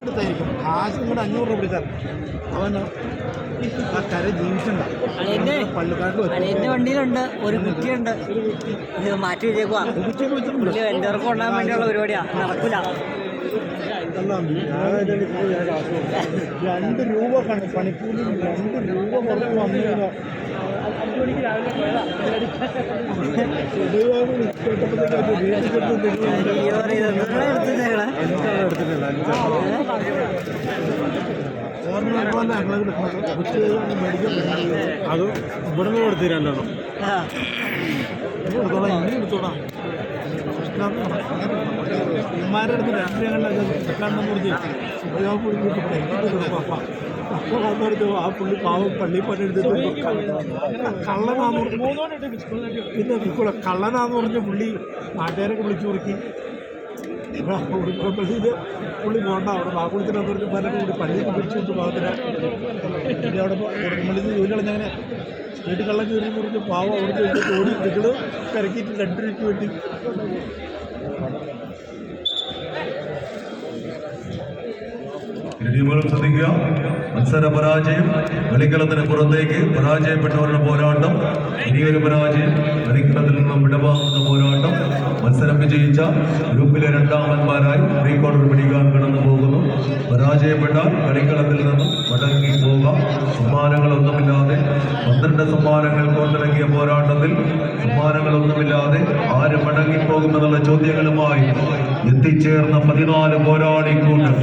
അടുത്തായിരിക്കും കാശും കൂടെ 500 രൂപ പിടിച്ചാൽ അവൻ ആ കര ജീവിച്ചിട്ടുണ്ടാവും. പള്ളിക്കാട്ടിൽ എന്റെ വണ്ടിയിലുണ്ട് ഒരു കുറ്റിയുണ്ട്, ഇത് മാറ്റി വെച്ചേക്കുവാ. എല്ലാവർക്കും ഉണ്ടാകാൻ വേണ്ടിയുള്ള പരിപാടിയാ, നടക്കില്ല. 2 രൂപ പണിക്കൂലി 2 രൂപ പുറത്ത് വന്നില്ല. അത് ഇവിടെ നിന്ന് കൊടുത്ത് 2 എണ്ണം എടുത്തോളാം. ഉമ്മാരുടെ അടുത്ത് 2 എണ്ണം കൊടുത്ത് ആ പുള്ളി പാവം പള്ളി പണിയെടുത്തിട്ട് പിന്നെ കള്ളനാന്ന് പറഞ്ഞ പുള്ളി നാട്ടുകാരൊക്കെ വിളിച്ചു കുറുക്കി. പുള്ളി പോകണ്ട, അവിടെ ബാക്കുളത്തിനെന്ന് പറഞ്ഞ് പലരും കൂടി പള്ളിയൊക്കെ പിടിച്ചു കൊടുത്ത് പാവത്തിന്. പിന്നെ അവിടെ മള്ളി ജോലി കളഞ്ഞങ്ങനെ വീട്ടിൽ കള്ളം കയറി കുറിച്ച് പാവം അവിടുത്തെ ഓടി നിങ്ങള് കരക്കിയിട്ട് 2 രൂപയ്ക്ക് വേണ്ടി. ടീമുകളും ശ്രദ്ധിക്കുക, മത്സര പരാജയം, കളിക്കളത്തിന് പുറത്തേക്ക് പരാജയപ്പെട്ടവരുടെ പോരാട്ടം, ഇനിയൊരു പരാജയം, കളിക്കളത്തിൽ നിന്നും വിടവാങ്ങുന്ന പോരാട്ടം. മത്സരം വിജയിച്ച ഗ്രൂപ്പിലെ 2ാമന്മാരായി പ്രീ ക്വാർട്ടർ പിടിക്കാൻ കടന്നു പോകുന്നു. പരാജയപ്പെട്ടാൽ കളിക്കളത്തിൽ നിന്നും മടങ്ങി പോകാം. സമ്മാനങ്ങളൊന്നുമില്ലാതെ 12 സമ്മാനങ്ങൾ കൊണ്ടിറങ്ങിയ പോരാട്ടത്തിൽ സമ്മാനങ്ങളൊന്നുമില്ലാതെ ആര് മടങ്ങിപ്പോകുമെന്നുള്ള ചോദ്യങ്ങളുമായി എത്തിച്ചേർന്ന 14 പോരാളി കൂട്ടം.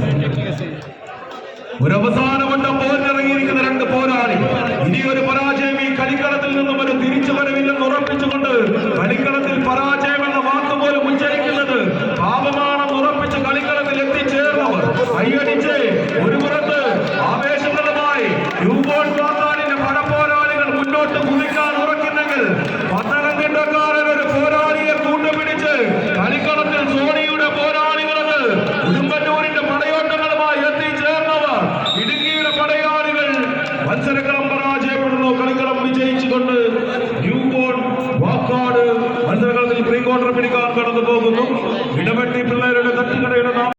ഒരു അവസാന വട്ടം പോരിറങ്ങിയിരിക്കുന്ന 2 പോരാളി. ഇനിയൊരു പരാജയം ഈ കളിക്കളത്തിൽ നിന്നും ഒരു തിരിച്ചു വരവില്ലെന്ന് ഉറപ്പിച്ചുകൊണ്ട് കളിക്കളത്തിൽ പരാജയം എന്ന വാക്ക് പോലും ഉച്ചരിക്കുന്നത് പാപമാണെന്ന് ഉറപ്പിച്ച് കളിക്കളത്തിൽ എത്തിച്ചേർന്നവർ കൈയടിച്ച് ഒരു പുറത്ത് ആവേശങ്ങളുമായി ന്യൂബോൺ വാക്കാടിന്റെ പടപോരാളികൾ മുന്നോട്ട് കുതിക്കാൻ ഉറക്കുന്നെങ്കിൽ പത്തനംതിട്ടക്കാരൻ ഒരു പോരാളിയെ കൂട്ടുപിടിച്ച് കളിക്കളത്തിൽ സോണിയുടെ പോരാളികളത് ഉടുമ്പന്നൂരിന്റെ പടയോട്ടങ്ങളുമായി എത്തിച്ചേർന്നവർ ഇടുക്കിയുടെ പടയാളികൾ. മത്സരക്കളം പരാജയപ്പെടുന്നു, കളിക്കളം വിജയിച്ചുകൊണ്ട് ന്യൂബോൺ വാക്കാട് മത്സരങ്ങളത്തിൽ പ്രീ ക്വാർട്ടർ പിടിക്കാൻ കടന്നു പോകുന്നു. ഇടവെട്ടി പിള്ളേർ